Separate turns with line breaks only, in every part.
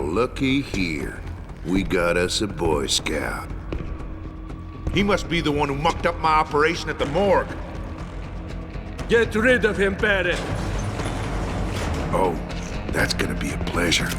looky here. We got us a Boy Scout.
He must be the one who mucked up my operation at the morgue.
Get rid of him, Barrett.
Oh, that's gonna be a pleasure.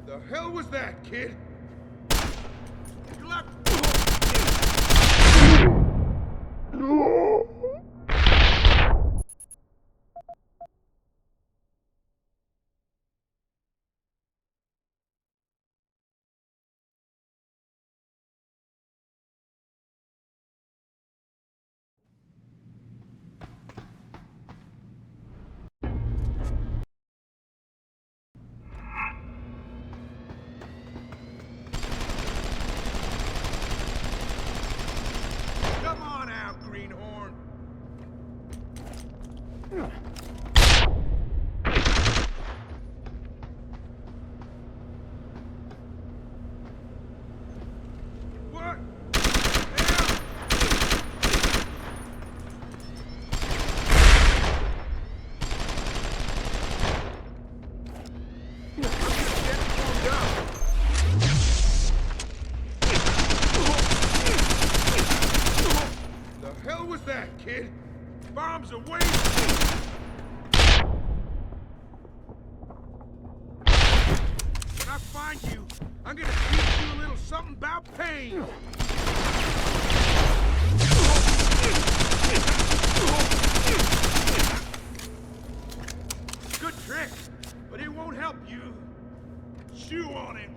The hell was that, kid? You left. Come on out, Greenhorn. What? The hell was that, kid? Bombs away! When I find you, I'm gonna teach you a little something about pain. Good trick, but it won't help you. Chew on it.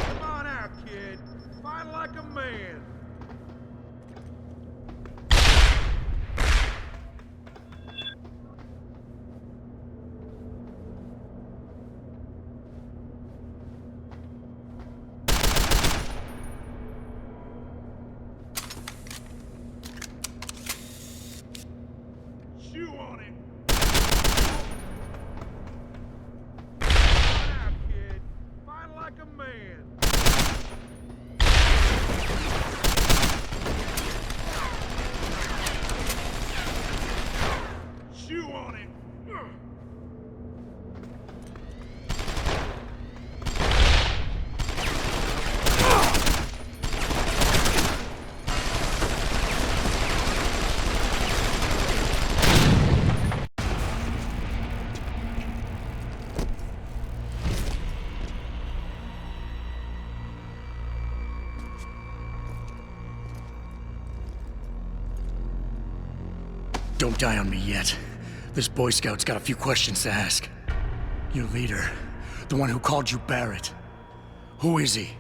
Come on out, kid. Fight like a man. Chew on it. Come on out, kid. Fight like a man. Chew on it.
Don't die on me yet. This Boy Scout's got a few questions to ask. Your leader, the one who called you Barrett. Who is he?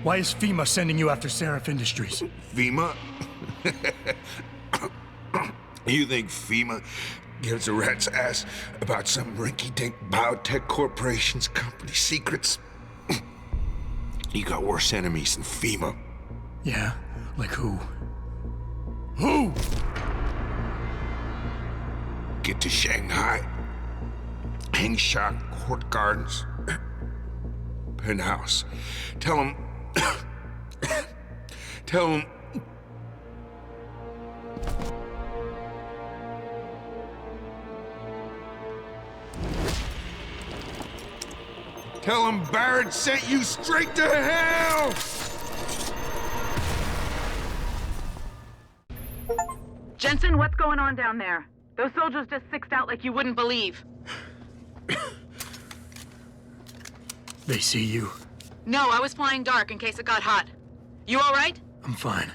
Why is FEMA sending you after Seraph Industries?
FEMA? You think FEMA gives a rat's ass about some rinky-dink biotech corporation's company secrets? You got worse enemies than FEMA.
Yeah? Like who? Who?
Get to Shanghai. Hangsha Court Gardens. Penthouse. Tell him... Tell him... Tell him Barrett sent you straight to hell!
Jensen, what's going on down there? Those soldiers just sixed out like you wouldn't believe.
They see you.
No, I was flying dark in case it got hot. You all right?
I'm fine.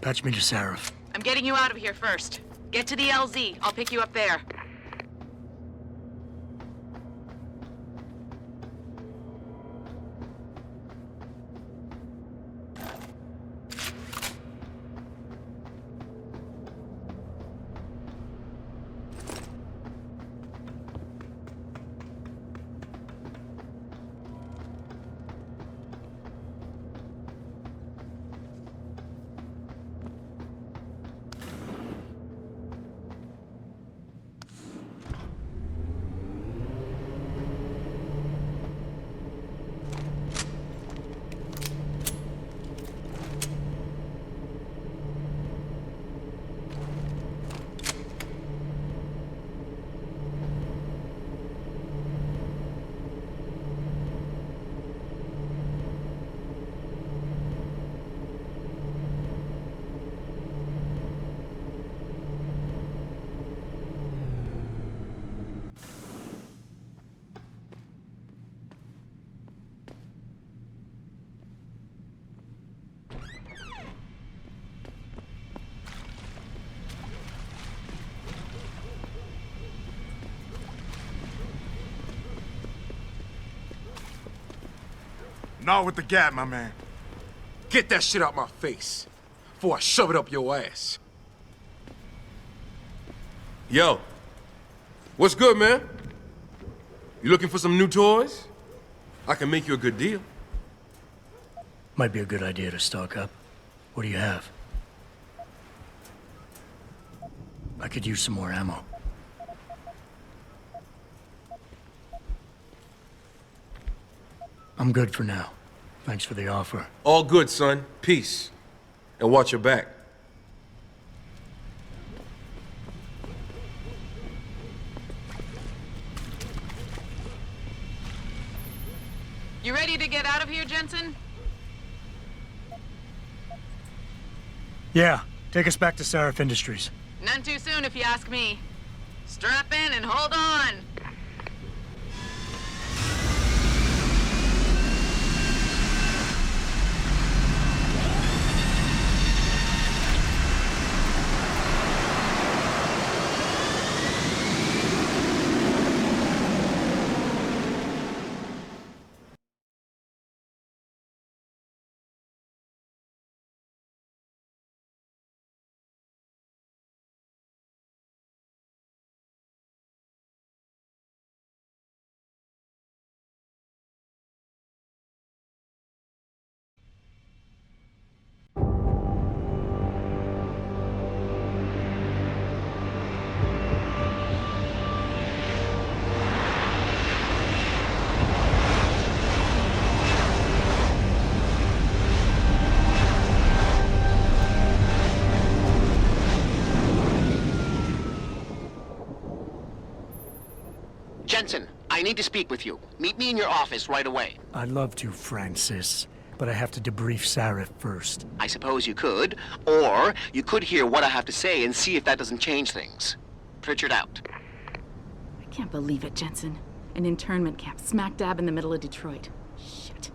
Patch me to Seraph.
I'm getting you out of here first. Get to the LZ. I'll pick you up there.
Not with the gap, my man.
Get that shit out my face before I shove it up your ass. Yo, what's good, man? You looking for some new toys? I can make you a good deal.
Might be a good idea to stock up. What do you have? I could use some more ammo. I'm good for now. Thanks for the offer.
All good, son. Peace. And watch your back.
You ready to get out of here, Jensen?
Yeah, take us back to Seraph Industries.
None too soon, if you ask me. Strap in and hold on.
Jensen, I need to speak with you. Meet me in your office right away.
I'd love to, Francis, but I have to debrief Seraph first.
I suppose you could, or you could hear what I have to say and see if that doesn't change things. Pritchard out.
I can't believe it, Jensen. An internment camp smack dab in the middle of Detroit. Shit.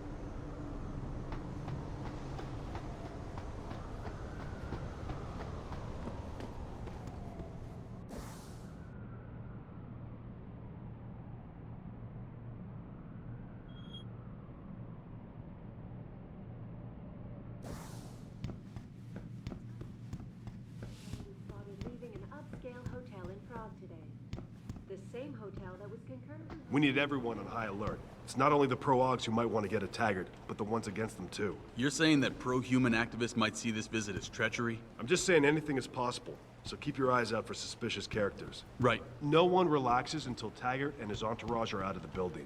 same hotel that was concurrently...
We need everyone on high alert. It's not only the pro-Augs who might want to get a Taggart, but the ones against them too.
You're saying that pro-human activists might see this visit as treachery?
I'm just saying anything is possible, so keep your eyes out for suspicious characters.
Right.
No one relaxes until Taggart and his entourage are out of the building.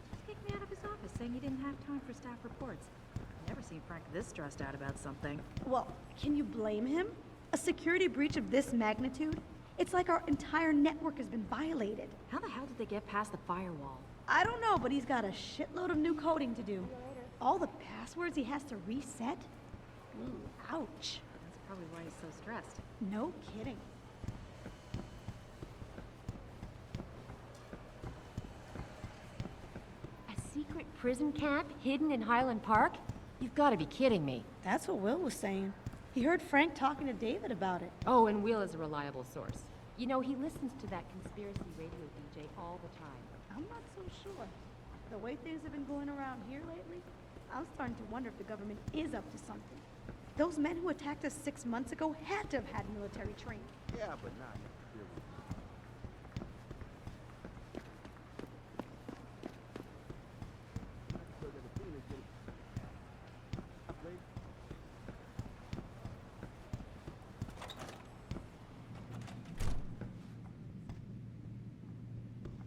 Just kicked me out of his office saying he didn't have time for staff reports. I've never seen Frank this stressed out about something.
Well, can you blame him? A security breach of this magnitude? It's like our entire network has been violated.
How the hell did they get past the firewall?
I don't know, but he's got a shitload of new coding to do. All the passwords he has to reset? Ooh, ouch.
That's probably why he's so stressed.
No kidding.
A secret prison camp hidden in Highland Park? You've got to be kidding me.
That's what Will was saying. He heard Frank talking to David about it.
Oh, and Will is a reliable source. You know, he listens to that conspiracy radio DJ all the time.
I'm not so sure. The way things have been going around here lately, I'm starting to wonder if the government is up to something. Those men who attacked us 6 months ago had to have had military training.
Yeah, but not really.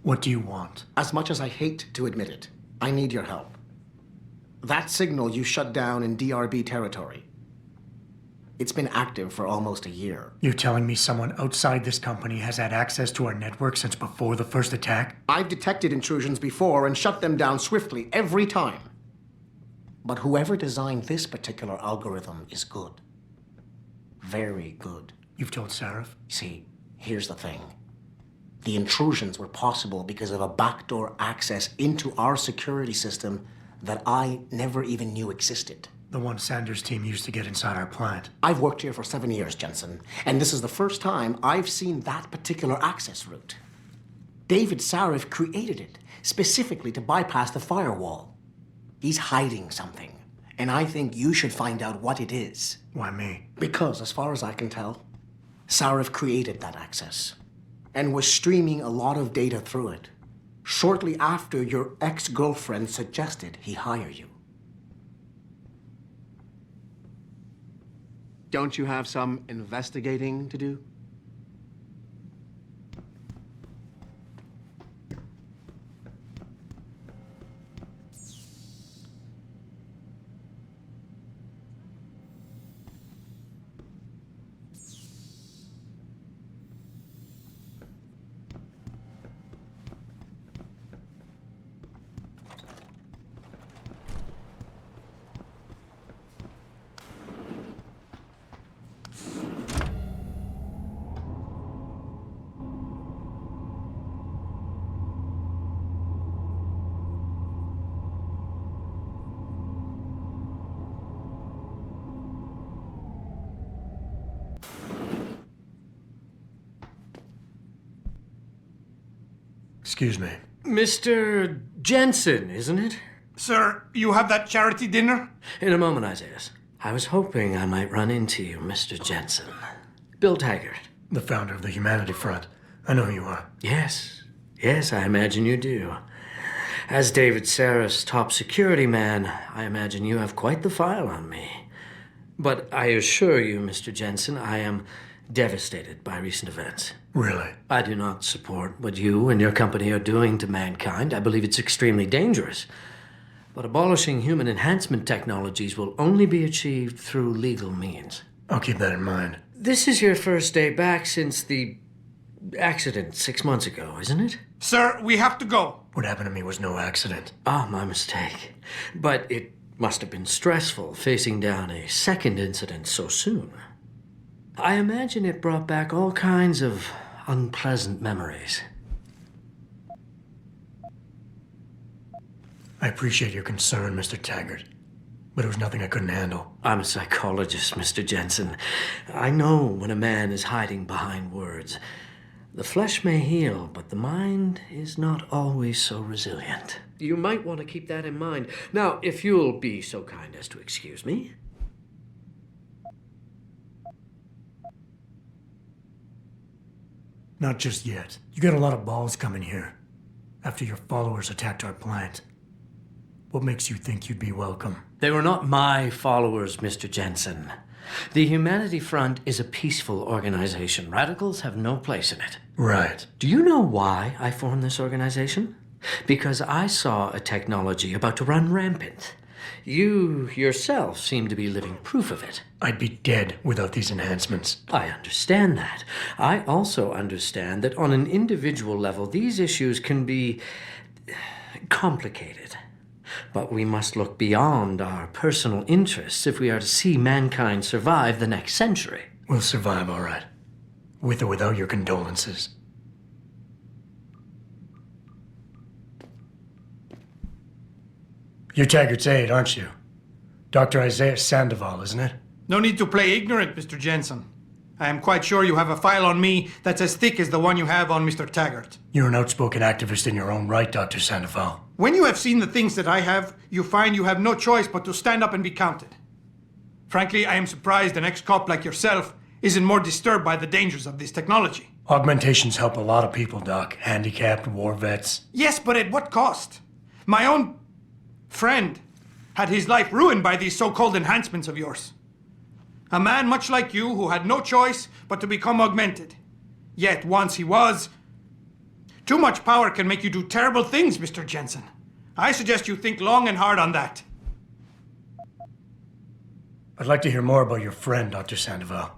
What do you want?
As much as I hate to admit it, I need your help. That signal you shut down in DRB territory. It's been active for almost a year.
You're telling me someone outside this company has had access to our network since before the first attack?
I've detected intrusions before and shut them down swiftly every time. But whoever designed this particular algorithm is good. Very good.
You've told Sarif?
See, here's the thing. The intrusions were possible because of a backdoor access into our security system that I never even knew existed.
The one Sanders' team used to get inside our plant.
I've worked here for 7 years, Jensen, and this is the first time I've seen that particular access route. David Sarif created it specifically to bypass the firewall. He's hiding something, and I think you should find out what it is.
Why me?
Because, as far as I can tell, Sarif created that access and was streaming a lot of data through it shortly after your ex-girlfriend suggested he hire you. Don't you have some investigating to do?
Excuse me.
Mr. Jensen, isn't it?
Sir, you have that charity dinner?
In a moment, Isaiah. I was hoping I might run into you, Mr. Jensen. Bill Taggart.
The founder of the Humanity Front. I know who you are.
Yes. Yes, I imagine you do. As David Sarif's top security man, I imagine you have quite the file on me. But I assure you, Mr. Jensen, I am devastated by recent events.
Really?
I do not support what you and your company are doing to mankind. I believe it's extremely dangerous. But abolishing human enhancement technologies will only be achieved through legal means.
I'll keep that in mind.
This is your first day back since the accident 6 months ago, isn't it?
Sir, we have to go.
What happened to me was no accident.
Ah, my mistake. But it must have been stressful facing down a second incident so soon. I imagine it brought back all kinds of unpleasant memories.
I appreciate your concern, Mr. Taggart, but it was nothing I couldn't handle.
I'm a psychologist, Mr. Jensen. I know when a man is hiding behind words. The flesh may heal, but the mind is not always so resilient. You might want to keep that in mind. Now, if you'll be so kind as to excuse me.
Not just yet. You got a lot of balls coming here. After your followers attacked our plant. What makes you think you'd be welcome?
They were not my followers, Mr. Jensen. The Humanity Front is a peaceful organization. Radicals have no place in it.
Right.
Do you know why I formed this organization? Because I saw a technology about to run rampant. You yourself seem to be living proof of it.
I'd be dead without these enhancements.
I understand that. I also understand that on an individual level, these issues can be complicated. But we must look beyond our personal interests if we are to see mankind survive the next century.
We'll survive, all right. With or without your condolences. You're Taggart's aide, aren't you? Dr. Isaiah Sandoval, isn't it?
No need to play ignorant, Mr. Jensen. I am quite sure you have a file on me that's as thick as the one you have on Mr. Taggart.
You're an outspoken activist in your own right, Dr. Sandoval.
When you have seen the things that I have, you find you have no choice but to stand up and be counted. Frankly, I am surprised an ex-cop like yourself isn't more disturbed by the dangers of this technology.
Augmentations help a lot of people, Doc. Handicapped, war vets.
Yes, but at what cost? My own friend had his life ruined by these so-called enhancements of yours. A man much like you who had no choice but to become augmented. Yet once he was... Too much power can make you do terrible things, Mr. Jensen. I suggest you think long and hard on that.
I'd like to hear more about your friend, Dr. Sandoval.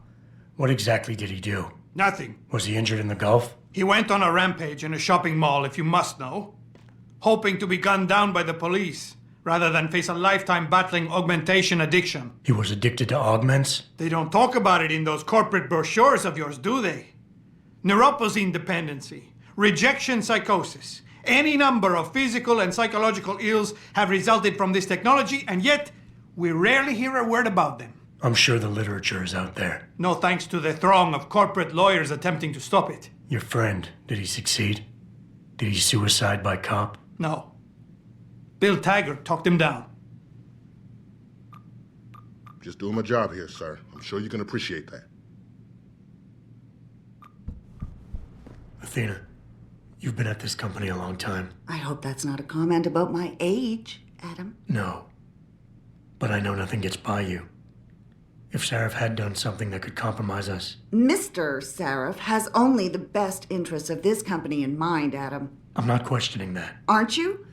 What exactly did he do?
Nothing.
Was he injured in the Gulf?
He went on a rampage in a shopping mall, if you must know. Hoping to be gunned down by the police, rather than face a lifetime battling augmentation addiction.
He was addicted to augments?
They don't talk about it in those corporate brochures of yours, do they? Neuroposine dependency, rejection psychosis, any number of physical and psychological ills have resulted from this technology, and yet we rarely hear a word about them.
I'm sure the literature is out there.
No thanks to the throng of corporate lawyers attempting to stop it.
Your friend, did he succeed? Did he suicide by cop?
No. Bill Taggart talked him down.
Just doing my job here, sir. I'm sure you can appreciate that.
Athena, you've been at this company a long time.
I hope that's not a comment about my age, Adam.
No. But I know nothing gets by you. If Sarif had done something that could compromise us...
Mr. Sarif has only the best interests of this company in mind, Adam.
I'm not questioning that.
Aren't you?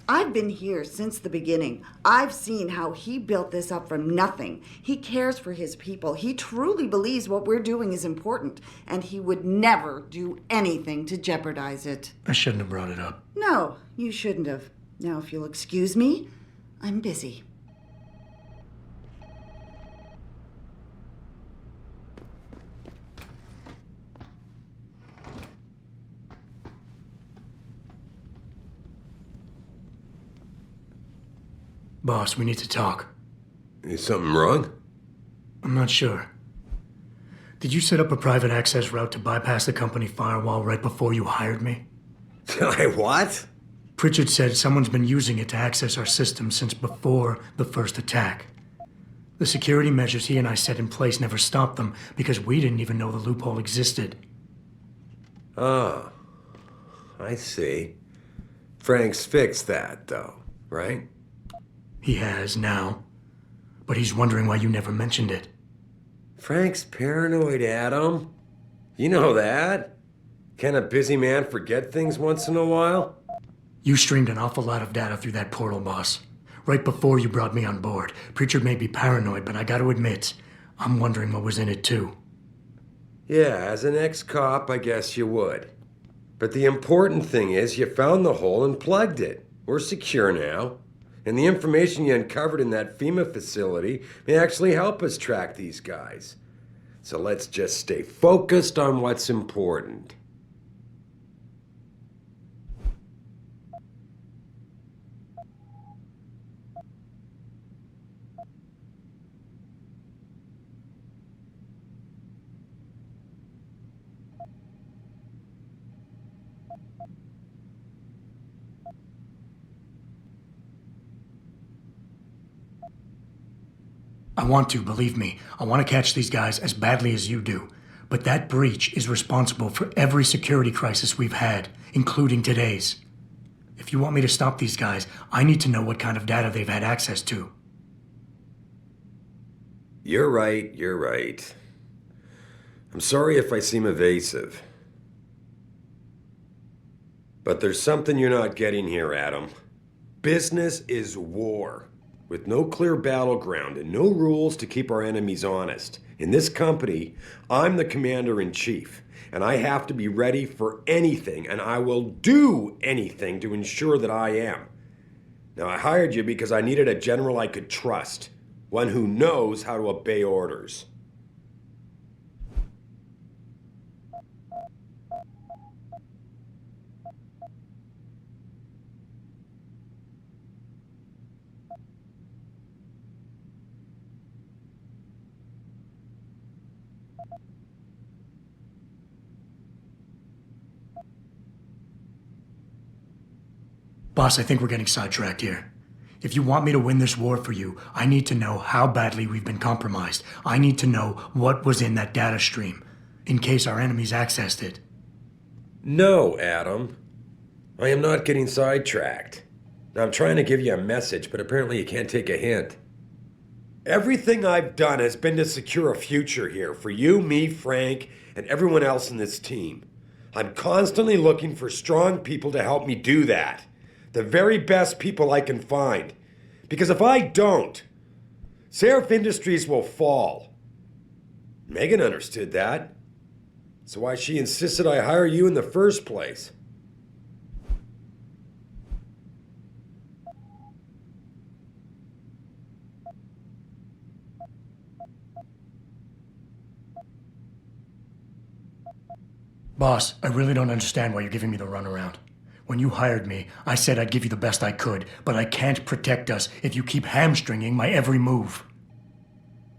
I've been here since the beginning. I've seen how he built this up from nothing. He cares for his people. He truly believes what we're doing is important, and he would never do anything to jeopardize it.
I shouldn't have brought it up.
No, you shouldn't have. Now, if you'll excuse me, I'm busy.
Boss, we need to talk.
Is something wrong?
I'm not sure. Did you set up a private access route to bypass the company firewall right before you hired me?
What?
Pritchard said someone's been using it to access our system since before the first attack. The security measures he and I set in place never stopped them because we didn't even know the loophole existed.
Oh, I see. Frank's fixed that, though, right?
He has now, but he's wondering why you never mentioned it.
Frank's paranoid, Adam. You know that. Can a busy man forget things once in a while?
You streamed an awful lot of data through that portal, boss. Right before you brought me on board. Pritchard may be paranoid, but I gotta admit, I'm wondering what was in it too.
Yeah, as an ex-cop, I guess you would. But the important thing is you found the hole and plugged it. We're secure now. And the information you uncovered in that FEMA facility may actually help us track these guys. So let's just stay focused on what's important.
I want to, believe me. I want to catch these guys as badly as you do. but that breach is responsible for every security crisis we've had, including today's. If you want me to stop these guys, I need to know what kind of data they've had access to.
You're right. I'm sorry if I seem evasive. But there's something you're not getting here, Adam. Business is war, with no clear battleground and no rules to keep our enemies honest. In this company, I'm the commander-in-chief, and I have to be ready for anything, and I will do anything to ensure that I am. Now, I hired you because I needed a general I could trust, one who knows how to obey orders.
Boss, I think we're getting sidetracked here. If you want me to win this war for you, I need to know how badly we've been compromised. I need to know what was in that data stream, in case our enemies accessed it.
No, Adam. I am not getting sidetracked. I'm trying to give you a message, but apparently you can't take a hint. Everything I've done has been to secure a future here for you, me, Frank, and everyone else in this team. I'm constantly looking for strong people to help me do that. The very best people I can find. Because if I don't, Seraph Industries will fall. Megan understood that. That's why she insisted I hire you in the first place.
Boss, I really don't understand why you're giving me the runaround. When you hired me, I said I'd give you the best I could, but I can't protect us if you keep hamstringing my every move.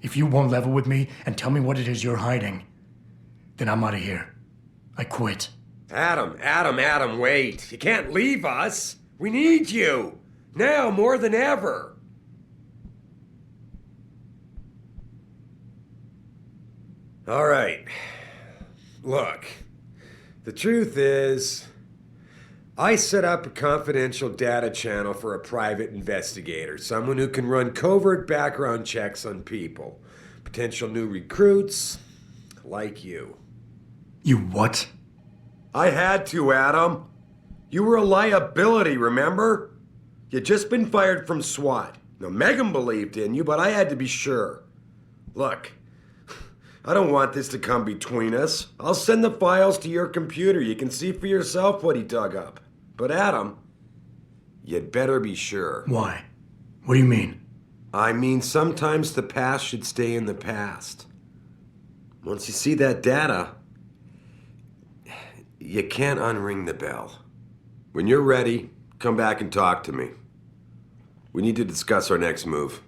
If you won't level with me and tell me what it is you're hiding, then I'm out of here. I quit.
Adam, wait. You can't leave us. We need you. Now more than ever. All right. Look, the truth is, I set up a confidential data channel for a private investigator, someone who can run covert background checks on people. Potential new recruits, like you.
You what?
I had to, Adam. You were a liability, remember? You'd just been fired from SWAT. Now, Megan believed in you, but I had to be sure. Look, I don't want this to come between us. I'll send the files to your computer. You can see for yourself what he dug up. But Adam, you'd better be sure.
Why? What do you mean?
I mean, sometimes the past should stay in the past. Once you see that data, you can't unring the bell. When you're ready, come back and talk to me. We need to discuss our next move.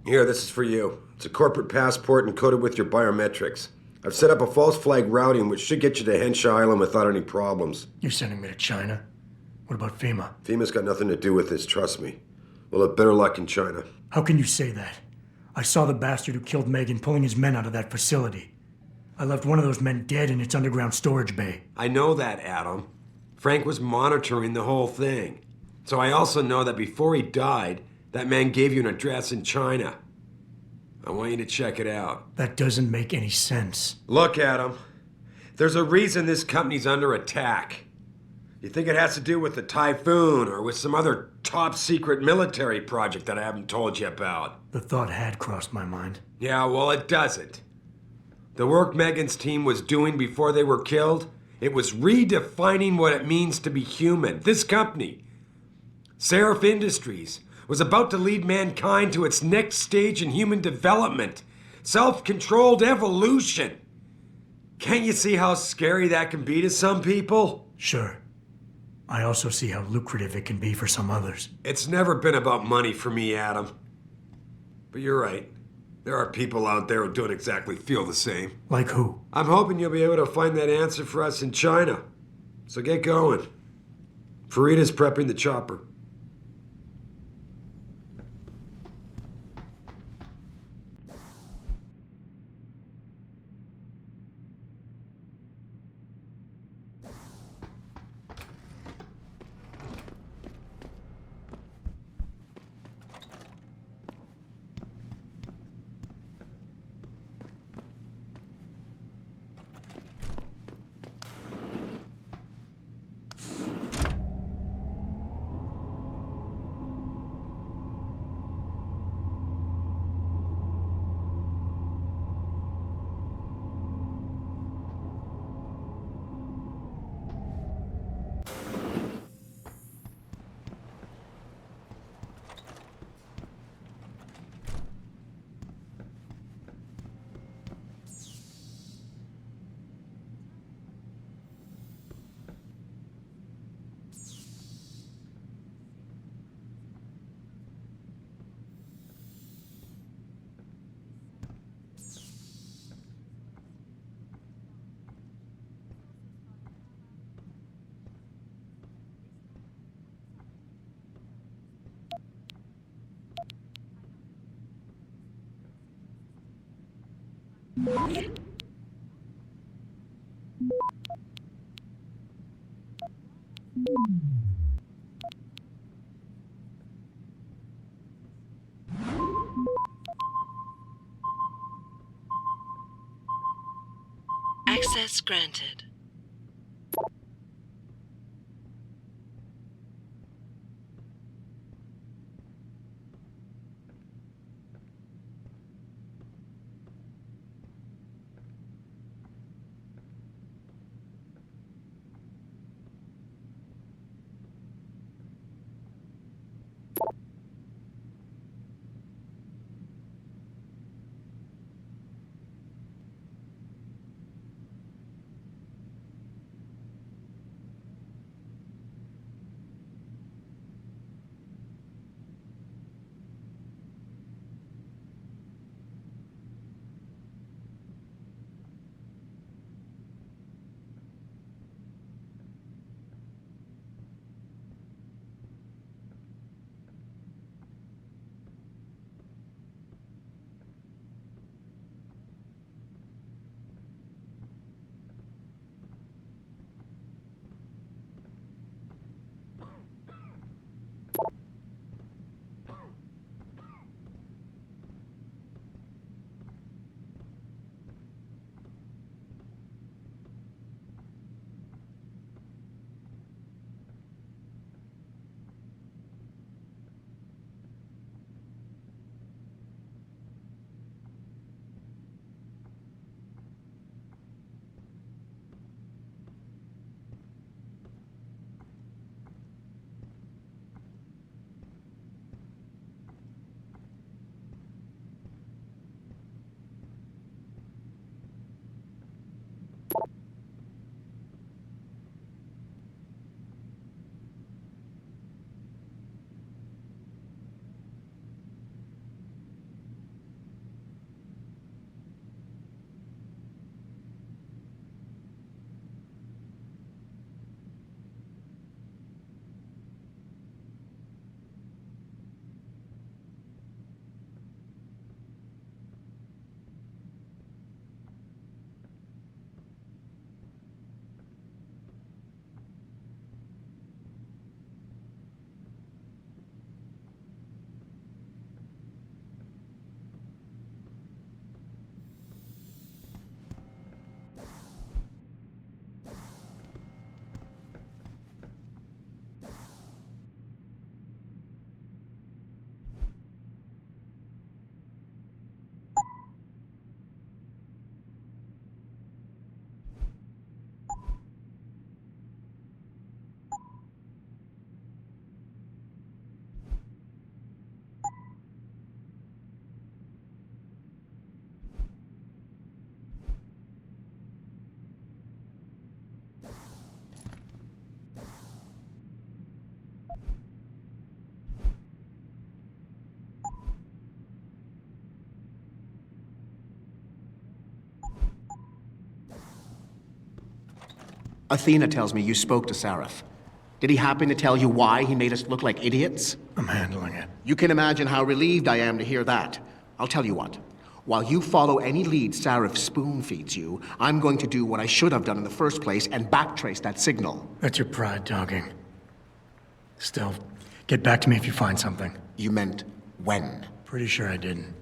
Here, this is for you. It's a corporate passport encoded with your biometrics. I've set up a false flag routing which should get you to Henshaw Island without any problems.
You're sending me to China? What about FEMA?
FEMA's got nothing to do with this, trust me. We'll have better luck in China.
How can you say that? I saw the bastard who killed Megan pulling his men out of that facility. I left one of those men dead in its underground storage bay.
I know that, Adam. Frank was monitoring the whole thing. So I also know that before he died, that man gave you an address in China. I want you to check it out.
That doesn't make any sense.
Look, Adam. There's a reason this company's under attack. You think it has to do with the Typhoon or with some other top-secret military project that I haven't told you about?
The thought had crossed my mind.
Yeah, well, it doesn't. The work Megan's team was doing before they were killed, it was redefining what it means to be human. This company, Seraph Industries, was about to lead mankind to its next stage in human development. self-controlled evolution. Can't you see how scary that can be to some people?
Sure. I also see how lucrative it can be for some others.
It's never been about money for me, Adam. But you're right. There are people out there who don't exactly feel the same.
Like who?
I'm hoping you'll be able to find that answer for us in China. So get going. Farida's prepping the chopper.
Access granted.
Athena tells me you spoke to Sarif. Did he happen to tell you why he made us look like idiots?
I'm handling it.
You can imagine how relieved I am to hear that. I'll tell you what. While you follow any lead Sarif spoon feeds you, I'm going to do what I should have done in the first place and backtrace that signal.
That's your pride talking. Still, get back to me if you find something.
You meant when?
Pretty sure I didn't.